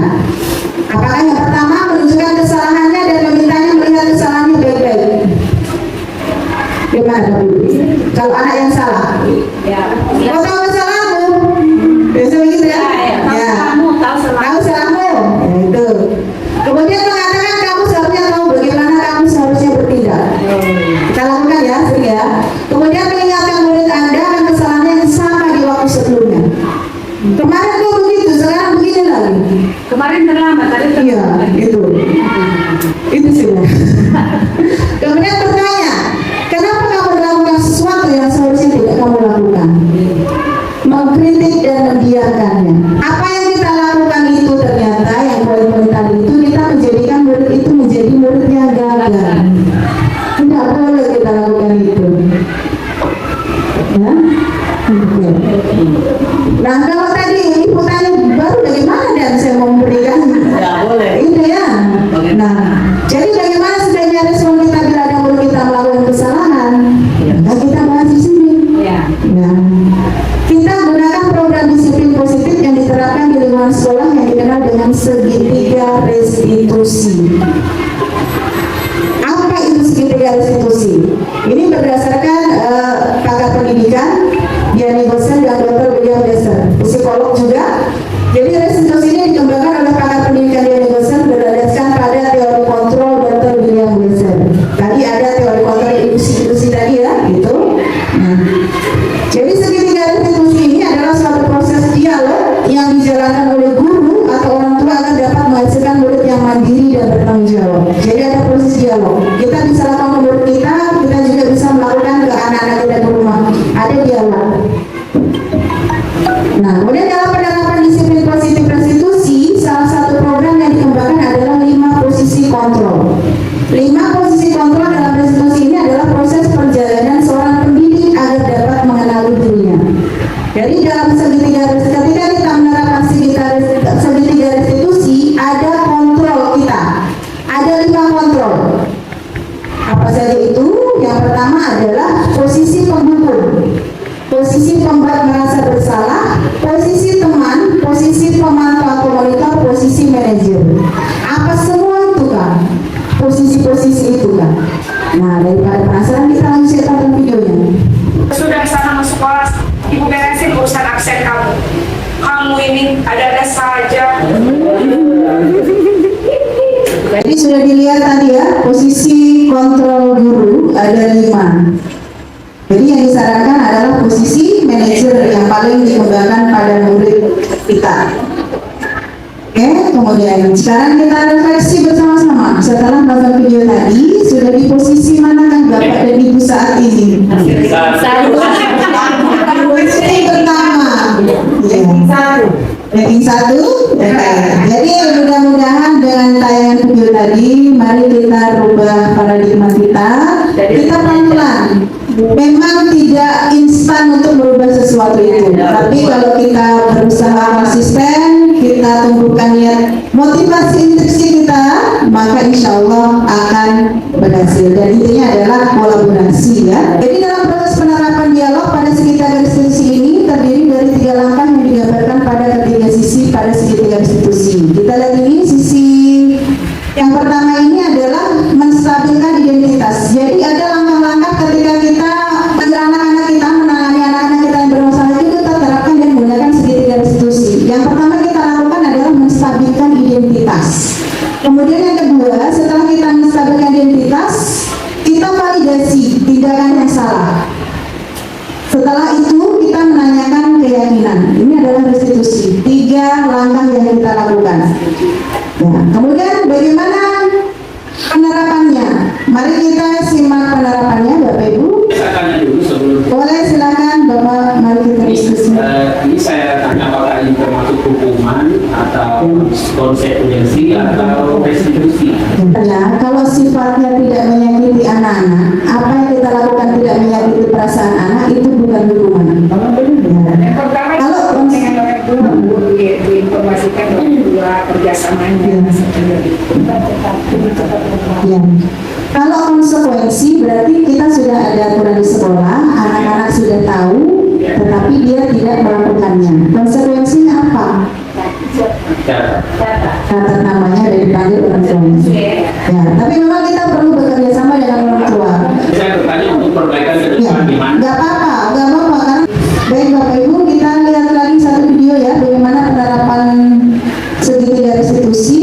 Apakah yang pertama menunjukkan kesalahannya dan memintanya melihat kesalahannya baik-baik? Gimana Bapak Ibu? Kalau anak yang salah, kau tahu kesalahanmu? Biasa begitu ya? Ya. Tahu salahmu? Ya, itu. Kemudian mengatakan kamu seharusnya tahu bagaimana kamu seharusnya bertindak. Kita lakukan ya, sering ya. Kemudian mengingatkan murid Anda akan kesalahan yang sama di waktu sebelumnya. Kemarin kau begitu, sekarang begini lagi. Kemarin terlambat, tadi Iya, itu sih. Kemudian bertanya, kenapa kamu melakukan sesuatu yang seharusnya tidak kamu lakukan? Mengkritik dan membiarkannya. Apa yang kita lakukan itu ternyata yang poin-poin tadi itu kita menjadikan murid itu menjadi murid yang gagal. Tidak boleh kita lakukan itu. Ya? Nah, kalau tadi ibu tanya baru bagaimana dan saya mau memberikan itu ya. Nah, jadi bagaimana sebenarnya respon kita bila ada murid kita melakukan kesalahan? Nah, kita bahas di sini. Nah, kita gunakan program disiplin positif yang diterapkan di lingkungan sekolah yang dikenal dengan segitiga restitusi. Apa itu segitiga restitusi? Ini berdasarkan pakar pendidikan Diani Gosen dan Dr. William Besser, psikolog juga. Jadi restitusi ini dikembangkan oleh pakar pendidikan Diani Gosen berdasarkan pada teori kontrol Dr. William Besser. Tadi ada teori kontrol institusi tadi ya, gitu. Nah, jadi segitiga restitusi ini adalah suatu proses dialog yang dijalankan oleh guru atau orang tua agar dapat menghasilkan murid yang mandiri dan bertanggung jawab. Jadi ada proses dialog. Kita bisa lakukan ke murid kita juga bisa melakukan ke anak-anak kita di rumah. Ada dialog. Nah, kemudian dalam penerapan disiplin positif restitusi, salah satu program yang dikembangkan adalah 5 posisi kontrol. 5 posisi kontrol dalam restitusi ini adalah proses perjalanan seorang pendidik agar dapat mengenali dirinya. Jadi dalam segitiga restitusi, ketika kita menerapkan segitiga restitusi, ada kontrol kita. Ada 5 kontrol. Apa saja itu? Yang pertama adalah posisi penghukum, posisi pembuat merasa bersalah, posisi teman, posisi pemantau atau monitor, posisi manajer. Apa semua itu kan? Posisi-posisi itu kan? Nah, daripada penasaran kita langsung tonton videonya. Sudah sana masuk kelas, ibu beresin urusan absen kamu. Kamu ini ada-ada saja. Jadi sudah dilihat tadi ya, posisi kontrol guru ada 5. Jadi yang disarankan adalah posisi manajer yang paling dikembangkan pada murid kita. Oke, kemudian sekarang kita refleksi bersama-sama. Setelah nonton video tadi, sudah di posisi manakah Bapak dan Ibu saat ini? Posisi pertama. Ranking 1. Jadi mudah-mudahan dengan tayangan video tadi, mari kita rubah paradigma kita. Kita pelan-pelan. Memang tidak instan untuk merubah sesuatu itu, tapi kalau kita berusaha konsisten, kita tumbuhkan niat motivasi intrinsik kita, maka insya Allah akan berhasil. Dan intinya adalah pola konsekuensi tindakan yang salah. Setelah itu kita menanyakan keyakinan. Ini adalah restitusi. 3 langkah yang kita lakukan. Ya, kemudian bagaimana penerapannya? Mari kita simak penerapannya, Bapak Ibu. Saya tanya dulu sebelum. Boleh silakan Bapak, mari kita diskusi. Ini saya tanya apakah ini termasuk hukuman atau konsekuensi atau restitusi? Ya, kalau sifatnya tidak menyakiti anak-anak, apa yang kita lakukan tidak menyakiti perasaan anak, itu bukan hukuman. Ya. Yang pertama Kalau dengan orang tua diinformasikan orang tua kerjasamanya. Ya. Kalau konsekuensi berarti kita sudah ada aturan di sekolah, anak-anak sudah tahu, tetapi dia tidak melakukannya. Konsekuensinya apa? Kata namanya dari dipanggil orang tua. Ya, tapi memang kita perlu bekerja sama dengan orang tua. Saya bertanya untuk perbaikan ke Ya, depan gimana? nggak apa-apa karena baik Bapak Ibu, kita lihat lagi satu video ya bagaimana penerapan segitiga restitusi.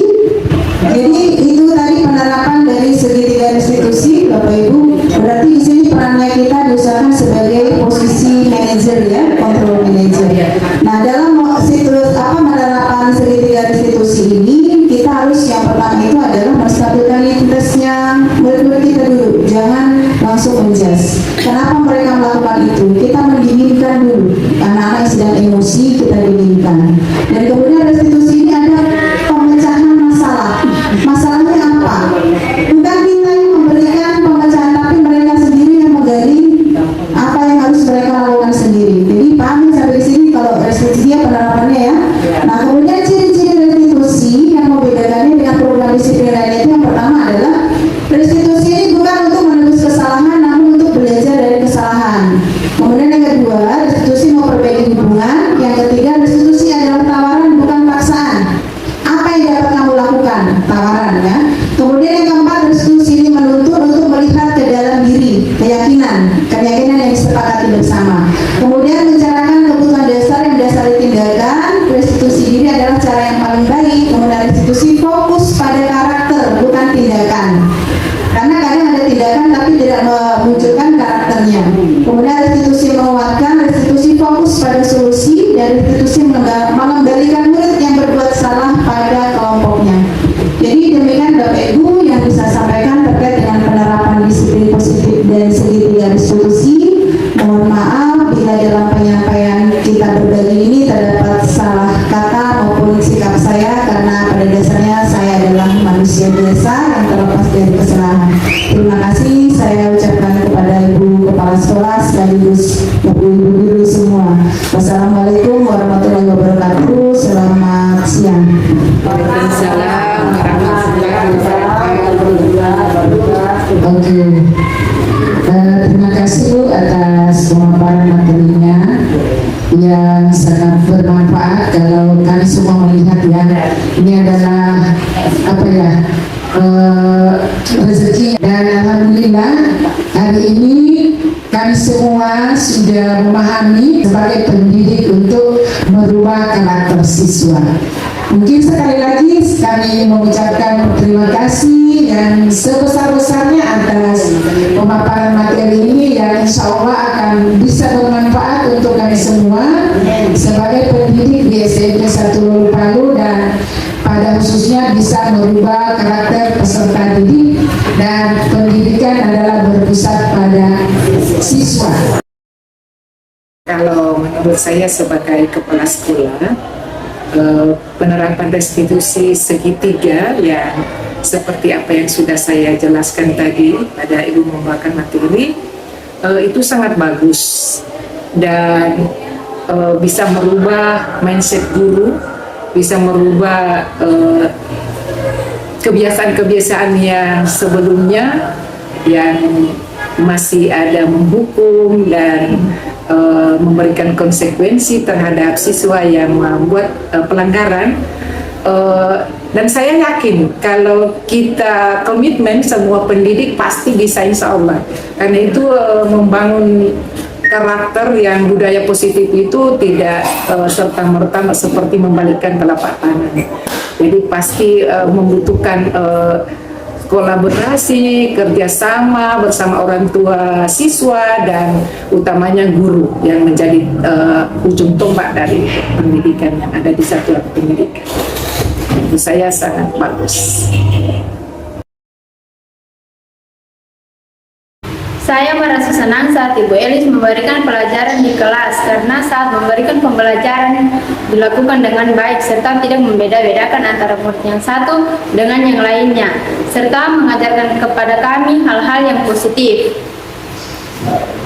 Jadi itu tadi penerapan dari segitiga restitusi, Bapak Ibu. Berarti di sini perannya kita diusahakan sebagai posisi manajer ya, kontrol manajer. Nah dalam penerapan segitiga restitusi ini kita harus yang pertama itu adalah menstabilkan identitasnya murid-murid kita dulu, jangan langsung menjudge. Kenapa mereka melakukan itu? Kita mendinginkan dulu anak-anak yang sedang emosi, kita dinginkan. Dan kemudian restitusi ini ada pemecahan masalah. Masalahnya apa? Bukan kita yang memberikan pemecahan, tapi mereka sendiri yang menggali apa yang harus mereka lakukan sendiri. Jadi pahami sampai di sini kalau restitusi penerapannya ya. Nah kemudian ciri-ciri restitusi yang membedakannya dengan program disiplin lainnya itu yang pertama adalah restitusi ini bukan untuk menebus kesalahan, namun untuk belajar dari kesalahan. Kemudian yang kedua, restitusi memperbaiki hubungan. Yang ketiga, restitusi adalah tawaran bukan paksaan. Apa yang dapat kamu lakukan? Tawaran ya. Kemudian yang keempat, restitusi ini menuntut untuk melihat ke dalam diri, keyakinan yang disepakati bersama. Kemudian mencerahkan kebutuhan dasar yang mendasari tindakan. Restitusi diri adalah cara yang paling baik. Kemudian restitusi fokus pada karakter bukan tindakan. Karena kadang ada tindakan tapi tidak memunculkan karakternya. Kemudian restitusi menguatkan, restitusi fokus pada solusi, dan restitusi mengembalikan murid yang berbuat salah pada kelompoknya. Jadi demikian Bapak Ibu yang bisa sampaikan terkait dengan penerapan disiplin positif dan segitiga restitusi. Mohon maaf bila dalam penyampaian kita berbagi ini terdapat salah kata maupun sikap saya, karena pada dasarnya saya adalah manusia biasa yang terlepas dari kesalahan. Terima kasih saya ucapkan kepada Ibu Kepala Sekolah sekaligus Ibu-Ibu guru semua. Wassalamualaikum warahmatullahi wabarakatuh. Selamat siang. Waalaikumsalam warahmatullahi wabarakatuh. Oke. Terima kasih Bu atas pemaparan materinya yang sangat bermanfaat. Kalau kami semua melihat ya, ini adalah apa ya, rezeki, dan alhamdulillah hari ini kami semua sudah memahami sebagai pendidik untuk merubah karakter siswa. Mungkin sekali lagi kami mengucapkan terima kasih yang sebesar-besarnya atas pemaparan materi ini yang insya Allah akan bisa bermanfaat untuk kami semua sebagai pendidik di SMP 1 Lulu Palu, dan pada khususnya bisa merubah karakter peserta didik, dan pendidikan adalah berpusat pada siswa. Kalau menurut saya sebagai kepala sekolah, penerapan restitusi segitiga yang seperti apa yang sudah saya jelaskan tadi pada Ibu membawakan materi, itu sangat bagus dan bisa merubah mindset guru, bisa merubah kebiasaan-kebiasaan yang sebelumnya yang masih ada menghukum dan memberikan konsekuensi terhadap siswa yang membuat pelanggaran. Dan saya yakin kalau kita komitmen, semua pendidik pasti bisa, insya Allah. Karena itu membangun karakter yang budaya positif itu tidak serta-merta seperti membalikkan telapak tangan. Jadi pasti membutuhkan kolaborasi, kerjasama bersama orang tua siswa dan utamanya guru yang menjadi ujung tombak dari pendidikan yang ada di satuan pendidikan. Menurut saya sangat bagus. Saya merasa senang saat Ibu Elis memberikan pelajaran di kelas karena saat memberikan pembelajaran dilakukan dengan baik serta tidak membeda-bedakan antara murid yang satu dengan yang lainnya serta mengajarkan kepada kami hal-hal yang positif.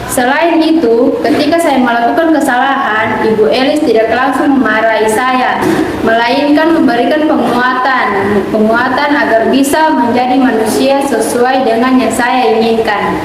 Selain itu, ketika saya melakukan kesalahan, Ibu Elis tidak langsung memarahi saya, melainkan memberikan penguatan agar bisa menjadi manusia sesuai dengan yang saya inginkan.